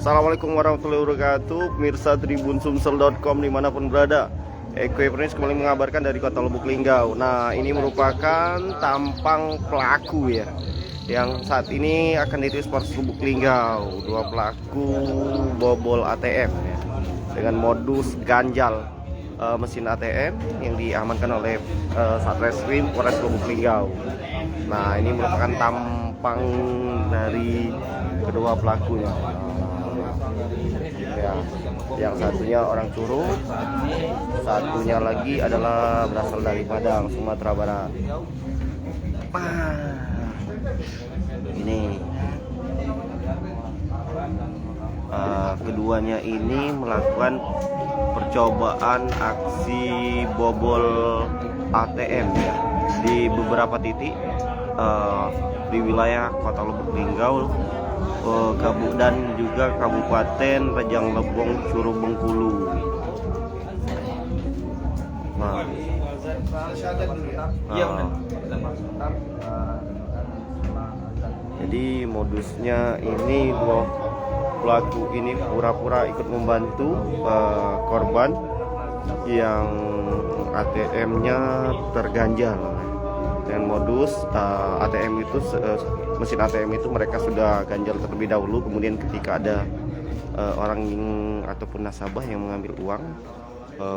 Assalamualaikum warahmatullahi wabarakatuh, pemirsa tribunsumsel.com dimanapun berada. Eko Prince kembali mengabarkan dari kota Lubuk Linggau. Nah, ini merupakan tampang pelaku ya, yang saat ini akan ditulis Polres Lubuk Linggau. Dua pelaku bobol ATM ya, dengan modus ganjal mesin ATM yang diamankan oleh Satreskrim Polres Lubuk Linggau. Nah, ini merupakan tampang dari kedua pelakunya. Ya, yang satunya orang Curug, satunya lagi adalah berasal dari Padang, Sumatera Barat. Ini keduanya ini melakukan percobaan aksi bobol ATM ya, di beberapa titik di wilayah Kota Lubuk Linggau dan juga Kabupaten Rejang Lebong, Curug Bengkulu. Jadi modusnya ini dua pelaku ini pura-pura ikut membantu korban yang ATM-nya terganjal dengan modus ATM itu mesin ATM itu mereka sudah ganjal terlebih dahulu, kemudian ketika ada orang ataupun nasabah yang mengambil uang,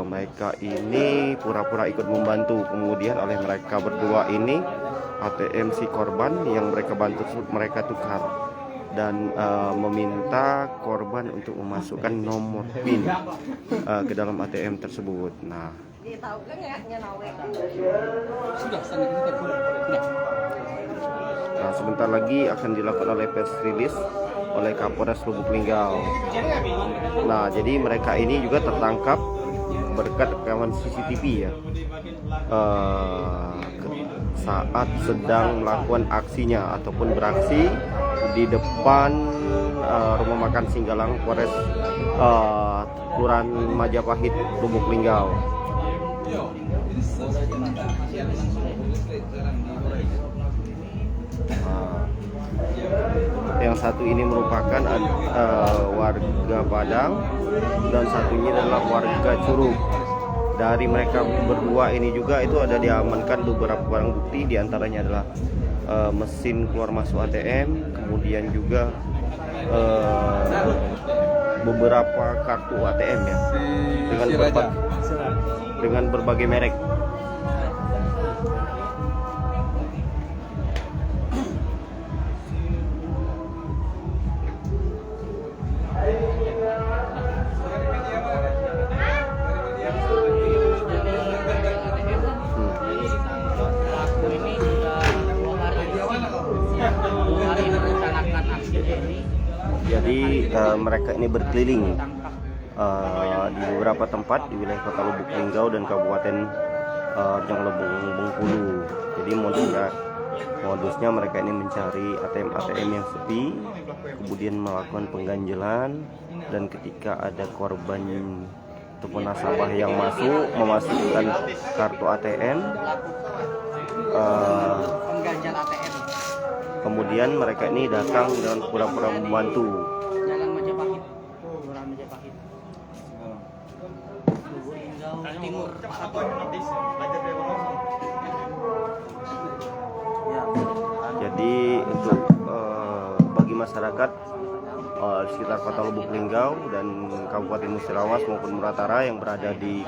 mereka ini pura-pura ikut membantu, kemudian oleh mereka berdua ini ATM si korban yang mereka bantu mereka tukar dan meminta korban untuk memasukkan nomor PIN ke dalam ATM tersebut. Nah, sebentar lagi akan dilakukan oleh press release oleh Kapolres Lubuk Linggau. Nah, jadi mereka ini juga tertangkap berkat rekaman CCTV ya, saat sedang melakukan aksinya ataupun beraksi di depan rumah makan Singgalang Polres Kelurahan Majapahit, Lubuk Linggau. Yang satu ini merupakan warga Padang dan satunya adalah warga Curug. Dari mereka berdua ini juga itu ada diamankan beberapa barang bukti, diantaranya adalah mesin keluar masuk ATM, kemudian juga beberapa kartu ATM ya, dengan berbagai merek. Jadi mereka ini berkeliling di beberapa tempat di wilayah Kota Lubuk Linggau dan Kabupaten Rejang Lebong, Bengkulu. Jadi modusnya mereka ini mencari ATM yang sepi, kemudian melakukan pengganjalan, dan ketika ada korban ataupun nasabah yang memasukkan kartu ATM, kemudian mereka ini datang dengan pura-pura membantu. Jalan Majapahit, Kelurahan Majapahit, Timur. Jadi untuk bagi masyarakat sekitar Kota Lubuk Linggau dan Kabupaten Musirawas maupun Muratara yang berada di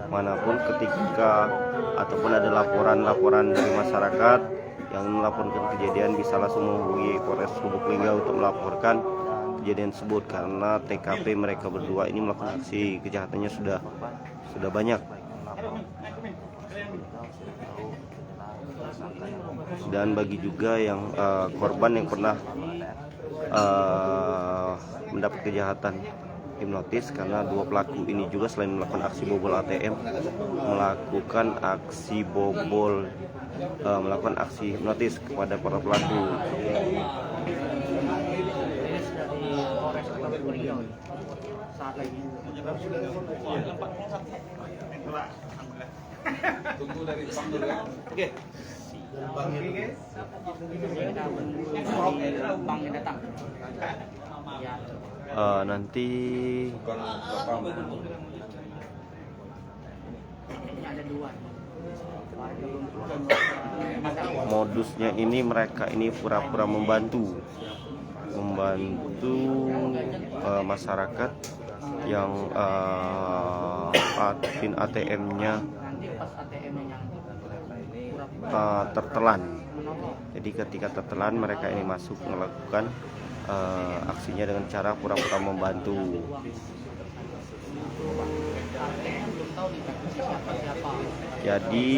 manapun, ketika ataupun ada laporan dari masyarakat yang melaporkan kejadian, bisa langsung menghubungi Polres Lubuk Linggau untuk melaporkan kejadian tersebut, karena TKP mereka berdua ini melakukan aksi kejahatannya sudah banyak. Dan bagi juga yang korban yang pernah mendapat kejahatan hipnotis, karena dua pelaku ini juga selain melakukan aksi bobol ATM, melakukan aksi hipnotis kepada para pelaku. Tunggu dari Bang dulu ya. Oke. Kita menunggu di bank yang datang. Ya. Nanti Ini ada dua. modusnya ini mereka ini pura-pura membantu masyarakat yang pin ATM-nya Nanti pas ATM-nya yang pura-pura tertelan. Jadi ketika tertelan mereka ini masuk melakukan aksinya dengan cara pura-pura membantu. ATM belum tahu nih siapa-siapa. Jadi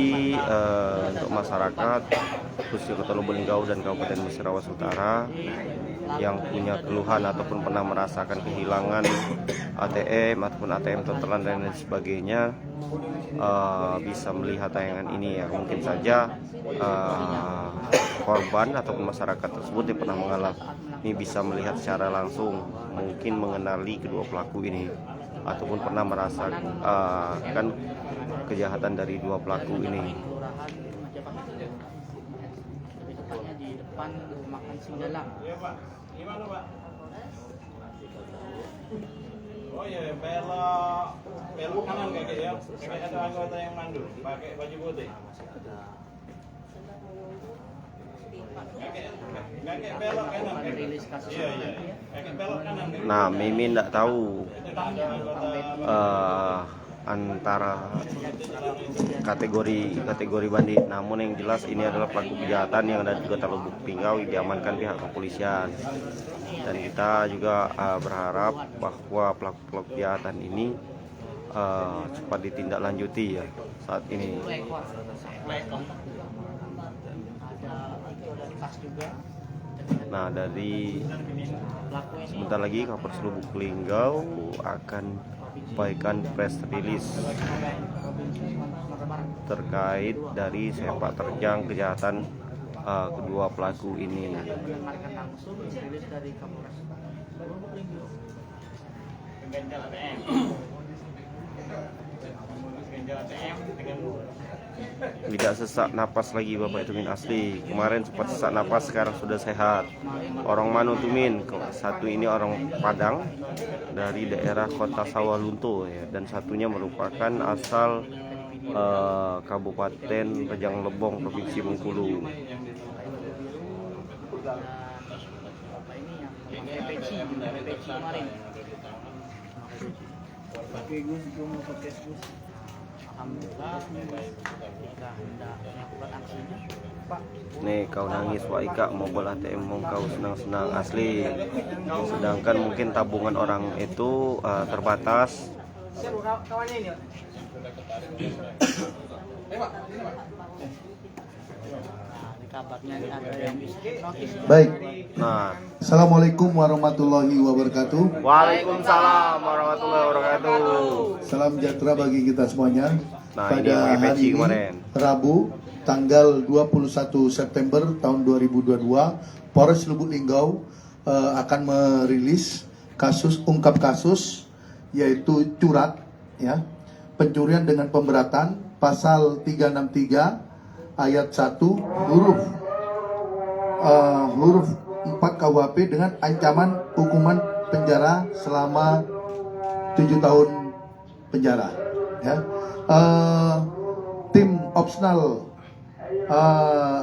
untuk masyarakat khususnya Kota Lubuk dan Kabupaten Musirawas Utara yang punya keluhan ataupun pernah merasakan kehilangan ATM ataupun ATM tertelan dan lain sebagainya, bisa melihat tayangan ini ya. Mungkin saja korban ataupun masyarakat tersebut yang pernah mengalami bisa melihat secara langsung, mungkin mengenali kedua pelaku ini ataupun pernah merasakan kejahatan dari dua pelaku ini. Kelurahan Majapahit. Lebih tepatnya di depan makan Singgalang. Gimana, Pak? Oh iya, belok kanan kakek ya. Kakek ada anggota yang mandu, pakai baju putih. Kakek belok kanan. Pada rilis kasus. Iya. Kakek belok kanan. Nah, Mimin tidak tahu Anggota antara kategori bandit. Namun yang jelas ini adalah pelaku kejahatan yang ada di Kota Lubuk Linggau diamankan pihak kepolisian. Dan kita juga berharap bahwa pelaku kejahatan ini cepat ditindaklanjuti ya saat ini. Ada tas juga. Nah, dari Pelaku ini sebentar lagi Kapolres Lubuk Linggau akan sampaikan press release terkait dari sepak terjang kejahatan kedua pelaku ini. mendengarkan langsung rilis dari Kapolres Lubuk Linggau. ganjal ATM. Ganjal ATM dengan Tidak sesak napas lagi Bapak itu Min asli. Kemarin sempat sesak napas, sekarang sudah sehat. Orang mana tuh Min? Satu ini orang Padang dari daerah Kota Sawalunto ya, dan satunya merupakan asal Kabupaten Rejang Lebong, Provinsi Bengkulu. Dan apa ini yang PPC kemarin. Pakai Gus, mau pakai Gus. Alhamdulillah kita hendak melakukan aksinya, Pak. Nih kau nangis Wak Ika, mau bola ATM mau kau senang-senang asli. Sedangkan mungkin tabungan orang itu terbatas. Kawannya ini, Pak. Nah, di kabarnya ada yang bisa notis. Baik, Nah, Assalamualaikum warahmatullahi wabarakatuh. Waalaikumsalam warahmatullahi wabarakatuh. Salam sejahtera bagi kita semuanya. Nah, ini Pada yang pakai hari peci ini, kemarin. Rabu, tanggal 21 September tahun 2022, Polres Lubuk Linggau akan merilis ungkap kasus yaitu curat, ya, pencurian dengan pemberatan pasal 363 ayat 1 huruf 4 KUHP dengan ancaman hukuman penjara selama 7 tahun penjara. Ya. Tim opsional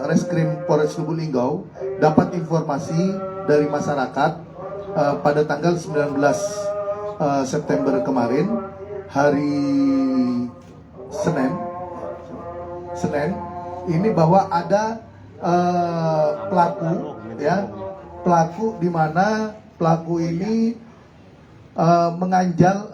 Reskrim Polres Lubuk Linggau dapat informasi dari masyarakat pada tanggal 19 September kemarin, hari Senin ini, bahwa ada pelaku di mana pelaku ini mengganjal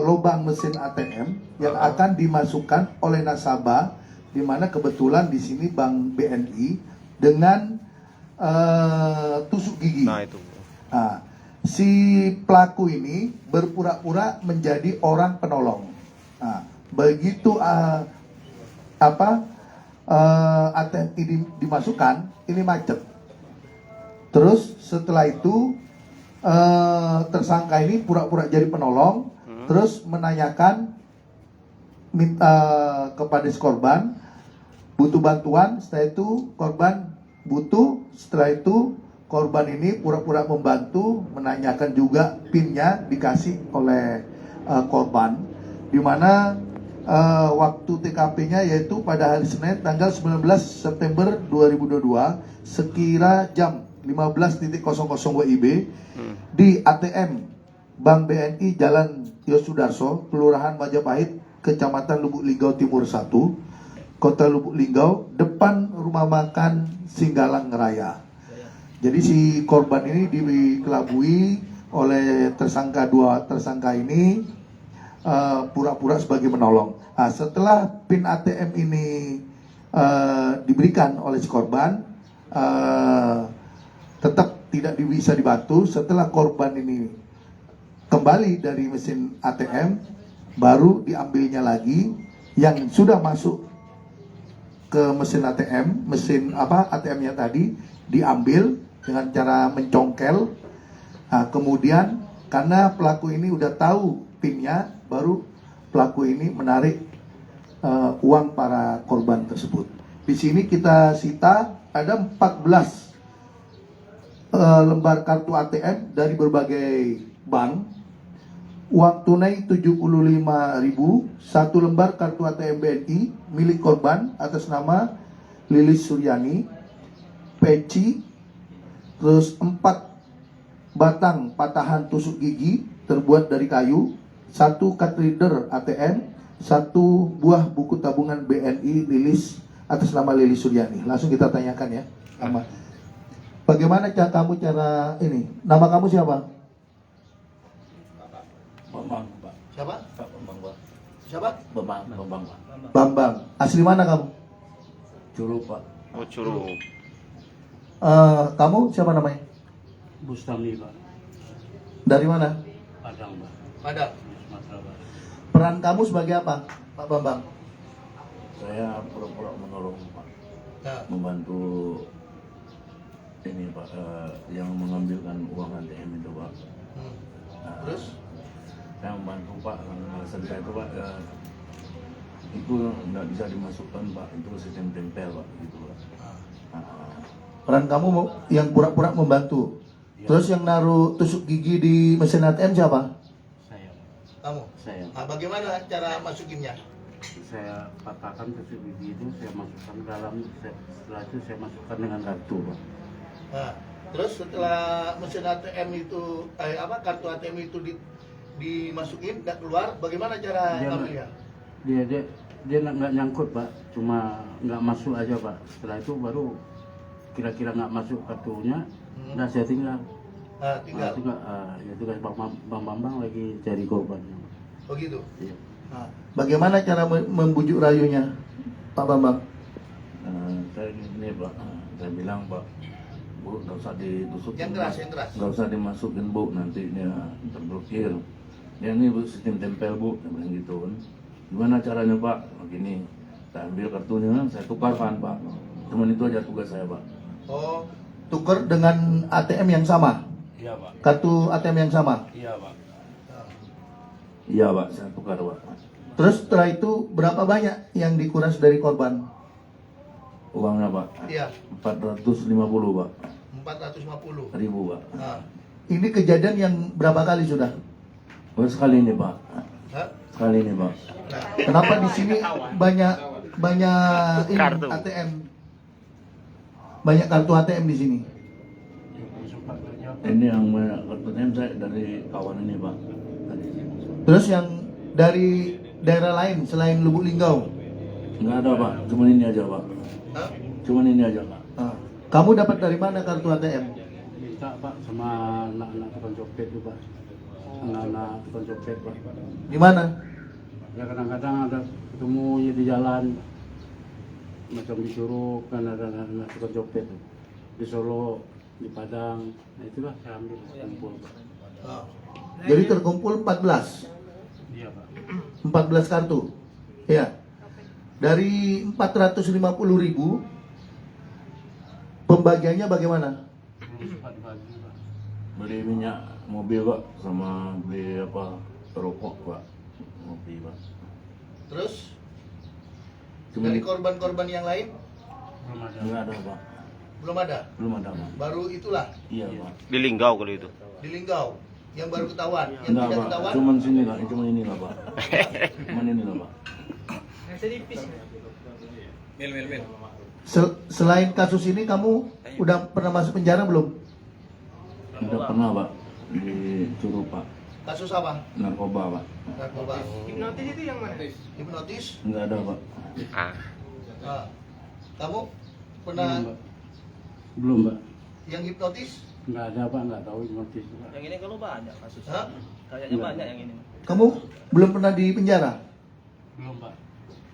lubang mesin ATM yang akan dimasukkan oleh nasabah, di mana kebetulan di sini Bank BNI dengan tusuk gigi. Nah itu. Nah, si pelaku ini berpura-pura menjadi orang penolong. Nah, begitu ATM ini dimasukkan, ini macet. Terus setelah itu tersangka ini pura-pura jadi penolong, terus menanyakan kepada si korban butuh bantuan, setelah itu korban butuh, setelah itu korban ini pura-pura membantu, menanyakan juga PIN-nya dikasih oleh korban, di mana waktu TKP-nya yaitu pada hari Senin tanggal 19 September 2022 sekira jam 15.00 WIB di ATM Bank BNI Jalan Yosudarso, Kelurahan Majapahit, Kecamatan Lubuk Linggau Timur 1, Kota Lubuk Linggau, depan rumah makan Singgalang Raya. Jadi si korban ini dikelabui oleh dua tersangka ini pura-pura sebagai menolong. Nah, setelah PIN ATM ini diberikan oleh si korban, tetap tidak bisa dibantu. Setelah korban ini kembali dari mesin ATM, baru diambilnya lagi yang sudah masuk ke mesin ATM, ATM-nya tadi diambil dengan cara mencongkel. Nah, kemudian karena pelaku ini udah tahu PIN-nya, baru pelaku ini menarik uang para korban tersebut. Di sini kita sita ada 14 lembar kartu ATM dari berbagai bank. Uang tunai 75.000, satu lembar kartu ATM BNI milik korban atas nama Lilis Suryani, peci, terus 4 batang patahan tusuk gigi terbuat dari kayu, 1 card reader ATM, 1 buah buku tabungan BNI Lilis atas nama Lilis Suryani. Langsung kita tanyakan ya. Bagaimana cara ini? Nama kamu siapa? Bambang, Pak. Siapa? Pak Bambang, Pak. Siapa? Bambang, Pak. Bambang. Asli mana kamu? Curug, Pak. Oh, Curug. Kamu siapa namanya? Bustami, Pak. Dari mana? Padang, Pak. Padang. Sumatera Barat. Peran kamu sebagai apa, Pak Bambang? Saya pura-pura menolong, Pak. Ya. Membantu ini, Pak, yang mengambilkan uang ATM itu, Pak. Terus? Saya membantu, Pak. Alasan saya itu, Pak, itu nggak bisa dimasukkan, Pak. Itu sistem tempel, Pak. Gitu, Pak. Peran kamu yang pura-pura membantu. Ya. Terus yang naruh tusuk gigi di mesin ATM siapa? Saya, Pak. Kamu. Saya. Bagaimana cara masukinnya? Saya patahkan tusuk gigi itu, saya masukkan ke dalam, setelah itu saya masukkan dengan kartu, Pak. Nah, terus setelah mesin ATM itu, kartu ATM itu dimasukin, nggak keluar, bagaimana cara Dia ngambilnya? Dia nggak nyangkut, Pak, cuma nggak masuk aja, Pak. Setelah itu baru kira-kira nggak masuk kartunya, udah saya tinggal. Tinggal. Ya tugas Bang Bambang lagi cari korban. Begitu. Iya. Nah, bagaimana cara membujuk rayunya, Pak Bambang? Saya ini, Pak. Saya bilang, Pak, Bu, nggak usah ditusuk. Yang keras. Nggak usah dimasukin, Bu, nanti dia terblokir. Ya ini, Bu, sistem tempel, Bu. Saya bilang gitu kan. Gimana caranya, Pak? Begini, saya ambil kartunya, saya tukarkan, Pak. Cuman itu aja tugas saya, Pak. Oh, tukar dengan ATM yang sama? Iya, Pak. Kartu ATM yang sama? Iya, Pak. Iya, Pak, saya tukar, Pak. Terus setelah itu berapa banyak yang dikuras dari korban? Uangnya, Pak? Iya. 450, Pak. 450. Ribu, Pak. Nah, ini kejadian yang berapa kali sudah? Oh, sekali ini, Pak. Sekali ini, Pak. Nah, kenapa di sini banyak ini, Kartu. ATM? Banyak kartu ATM di sini. Ini yang banyak kartunya saya dari kawan ini, Pak. Tadi. Terus yang dari daerah lain selain Lubuk Linggau? Nggak ada, Pak. Cuman ini aja, Pak. Cuman ini aja, Pak. Nah, kamu dapat dari mana kartu ATM? Minta, Pak, sama anak-anak tukang copet itu, Pak. Anak-anak tukang copet, Pak. Di mana? Ya kadang-kadang ada ketemunya di jalan, macam di Curug, kan ada anak tukang copet tuh. Di Solo, di Padang, nah itulah saya ambil kumpul, Pak. Jadi terkumpul 14 Iya, Pak. 14 kartu. Ya. Dari 450.000 pembagiannya bagaimana? Pagi-pagi, Pak. Beli minyak mobil, Pak. Sama beli rokok, Pak. Mobil, Pak. Terus Cuma Dari korban-korban yang lain Belum ada. nggak ada pak, belum ada. belum ada pak. Baru itulah Iya pak. Di Linggau kalau itu. di Linggau yang baru ketahuan. Yang Enggak tidak pak, ketahuan cuman sini lah, cuman ini lah pak. Cuman ini lah pak. Selain kasus ini kamu udah pernah masuk penjara belum? Udah pernah pak di Curug pak, Kasus apa? narkoba pak. Narkoba. Hipnotis itu yang mana? Hipnotis. Nggak ada pak. Ah. Nah, kamu pernah Belum Pak. yang hipnotis? Nggak ada Pak, nggak tahu hipnotis Pak. Yang ini kalau banyak kasus. Hah? Kayaknya banyak yang ini. Kamu belum pernah di penjara? Belum Pak.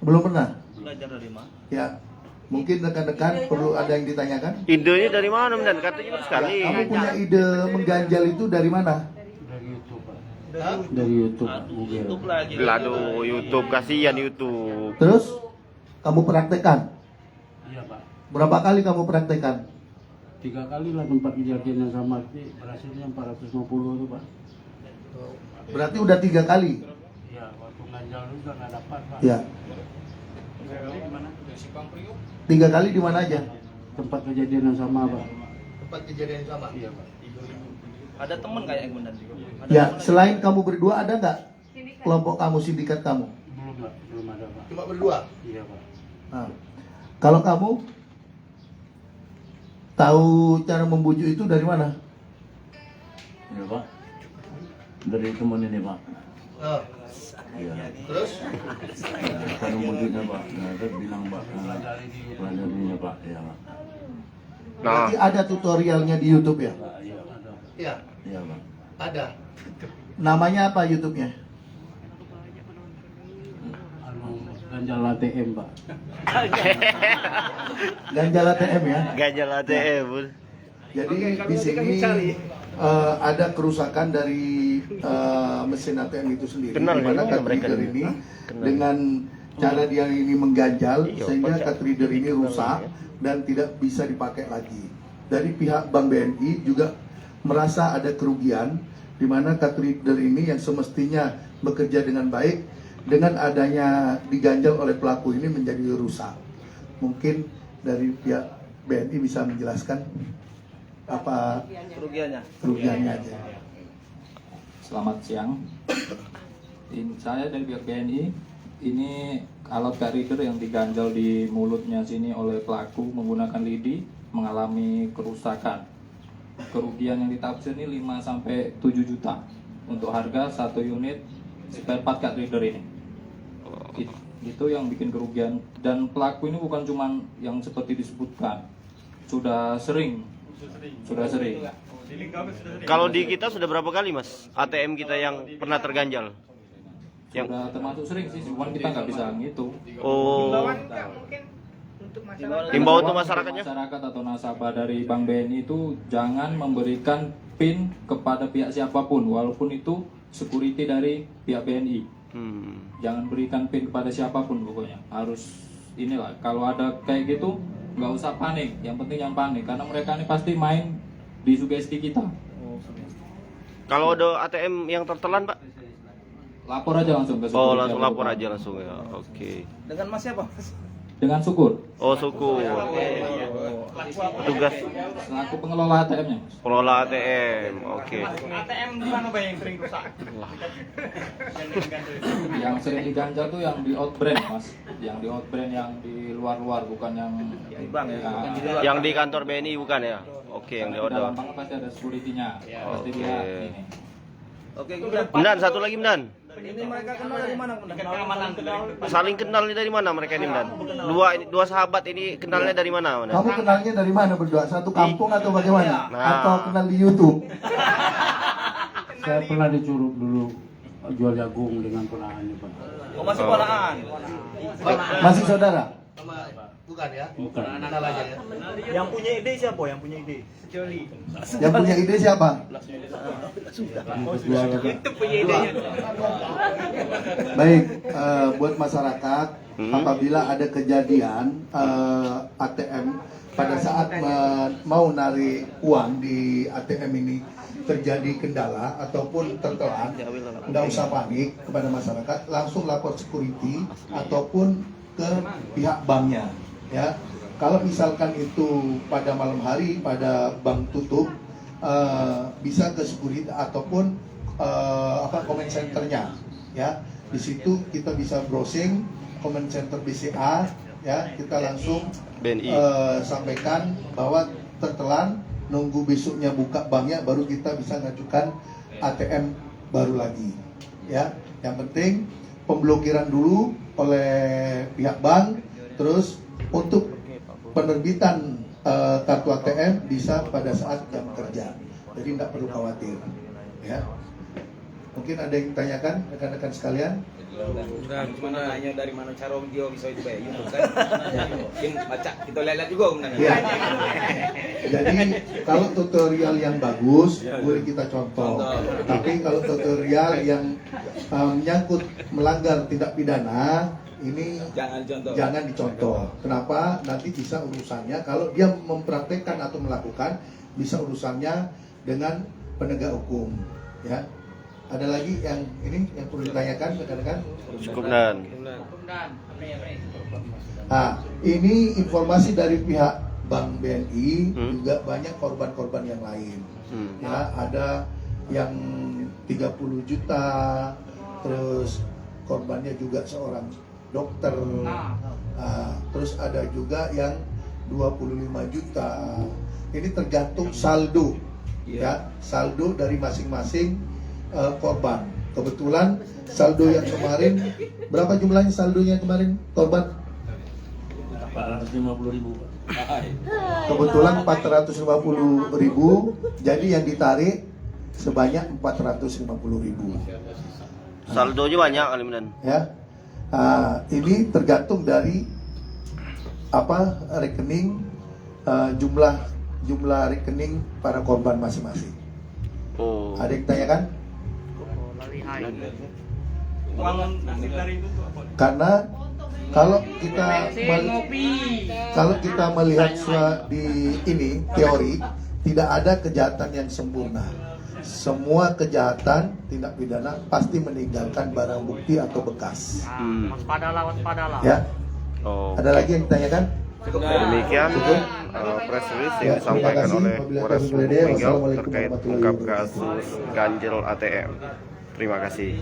Belum pernah? Belajar dari mana? Ya. Mungkin rekan-rekan perlu ada yang ditanyakan. Idenya dari mana dan katanya sekali. Kamu punya ide mengganjal itu dari mana? Dari YouTube Pak. Hah? Dari YouTube Pak. Aduh, Google. YouTube lagi. Aduh, YouTube kasihan YouTube. Terus kamu praktekkan? Iya Pak. Berapa kali kamu praktekkan? 3 kali lah tempat kejadian yang sama, tapi berhasilnya 450 itu Pak. Berarti udah 3 kali. Iya, waktu ganjal itu nggak dapat Pak. Ya. 3 kali di mana aja? Tempat kejadian yang sama Pak. Tempat kejadian yang sama. Iya Pak. Ada teman kayak yang benar. Ya, selain kamu berdua ada nggak kelompok kamu, sindikat kamu? Belum Pak, belum ada Pak. Cuma berdua. Iya Pak. Nah, kalau kamu tahu cara membujuk itu dari mana? Iya pak. Dari teman ini pak. Oh, Iya. terus? Kalau wujudnya pak, nah, dia bilang pak, pelajarinya pak, ya pak. Nah, Berarti ada tutorialnya di YouTube ya? Iya ada Pak. Iya, Iya pak. ada. Namanya apa YouTube-nya? Anu ganjal ATM Pak. Ganjal ATM ya. ganjal ATM. Jadi di sini ada kerusakan dari mesin ATM itu sendiri. Kenal di mana ya, card mereka reader ini. ini Kenal. dengan cara dia ini mengganjal Iya, sehingga kocak. card reader ini rusak dan tidak bisa dipakai lagi. Dari pihak Bank BNI juga merasa ada kerugian di mana card reader ini yang semestinya bekerja dengan baik dengan adanya diganjal oleh pelaku ini menjadi rusak. Mungkin dari pihak BNI bisa menjelaskan apa Kerugiannya. kerugiannya aja. Selamat siang. Saya dari pihak BNI. Ini alat card reader yang diganjal di mulutnya sini oleh pelaku menggunakan lidi mengalami kerusakan. Kerugian yang ditafsir ini 5 sampai 7 juta untuk harga 1 unit spare part card reader ini. Itu yang bikin kerugian, dan pelaku ini bukan cuma yang seperti disebutkan. Sudah sering. Kalau di kita sudah berapa kali mas ATM kita yang pernah terganjal? Yang Sudah termasuk sering sih, cuman kita nggak bisa ngitung. oh himbauan untuk masyarakatnya? Masyarakat atau nasabah dari Bank BNI itu jangan memberikan PIN kepada pihak siapapun, walaupun itu security dari pihak BNI. Jangan berikan PIN kepada siapapun pokoknya. Harus inilah, kalau ada kayak gitu nggak usah panik. Yang penting jangan panik, karena mereka ini pasti main di sugesti kita. Kalau ada ATM yang tertelan pak? Lapor aja langsung ke Oh security langsung atau lapor apa. aja langsung ya. Oke. Dengan mas siapa? Dengan Syukur, Oh suku. Petugas selaku pengelola ATM-nya. pengelola ATM. Oke. ATM di mana Bang yang sering rusak? Yang sering diganjal tuh yang di outbrand mas, yang di outbrand, yang di luar-luar, bukan yang Di bank ya, bukan di luar. Yang di kantor BNI bukan ya? Oke yang di Di dalam order. bank pasti ada security-nya. Pasti Oke. dia ini. Oke, udah. Mendan satu lagi Mendan. Ini mereka kenal dari mana? Kenal. Saling kenal ini dari mana mereka ini Mendan? Dua sahabat ini kenalnya dari mana? Mendan? Kamu kenalnya dari mana berdua? Satu kampung atau bagaimana? Nah. Atau kenal di YouTube? Saya pernah di Curug dulu jual jagung dengan ponakannya Pak. Oh masih ponakan. Masih saudara? Bukan ya? Bukan. Kenal aja ya. Yang punya ide siapa? Yang punya ide? Joli. Yang punya ide siapa? Itu punya idenya. Baik, buat masyarakat, apabila ada kejadian ATM pada saat mau narik uang di ATM ini terjadi kendala ataupun tertelan, nggak usah panik kepada masyarakat, langsung lapor security ataupun ke pihak banknya, ya. Kalau misalkan itu pada malam hari, pada bank tutup, bisa ke security ataupun comment centernya, ya. Di situ kita bisa browsing comment center BCA, ya. Kita langsung BNI. sampaikan bahwa tertelan, nunggu besoknya buka banknya, baru kita bisa ngajukan ATM baru lagi, ya. Yang penting pemblokiran dulu oleh pihak bank, terus untuk penerbitan kartu ATM bisa pada saat jam kerja, jadi tidak perlu khawatir, ya. Mungkin ada yang ditanyakan rekan-rekan sekalian? Cuma nanya dari mana cara dia bisa itu kayak YouTube kan? Mungkin baca, kita lihat juga kemudian. Ya. Jadi kalau tutorial yang bagus boleh kita contoh. Tapi kalau tutorial yang menyangkut melanggar tindak pidana, ini jangan dicontoh. Kenapa? Nanti bisa urusannya kalau dia mempraktekkan atau melakukan, bisa urusannya dengan penegak hukum, ya. Ada lagi yang ini yang perlu ditanyakan rekan-rekan? Cukup Dan. Nah, ini informasi dari pihak Bank BNI, juga banyak korban-korban yang lain. Ya, ada yang 30 juta, terus korbannya juga seorang dokter. Terus ada juga yang 25 juta. Ini tergantung saldo, ya, saldo dari masing-masing korban. Kebetulan saldo yang kemarin, berapa jumlahnya saldonya kemarin korban? 450.000. Kebetulan 450.000, jadi yang ditarik sebanyak 450.000. Saldonya banyak kali Medan. Ya, ini tergantung dari rekening, jumlah rekening para korban masing-masing. Oh. Ada yang tanyakan? Uang nasib dari itu tuh apa? Karena kalau kita melihat di ini teori, tidak ada kejahatan yang sempurna. Semua kejahatan tindak pidana pasti meninggalkan barang bukti atau bekas. Waspadalah. Ya. Oh. Ada lagi yang ditanyakan? Demikian press release yang disampaikan oleh Polres Lubuk Linggau terkait ungkap kasus ganjil ATM. Terima kasih.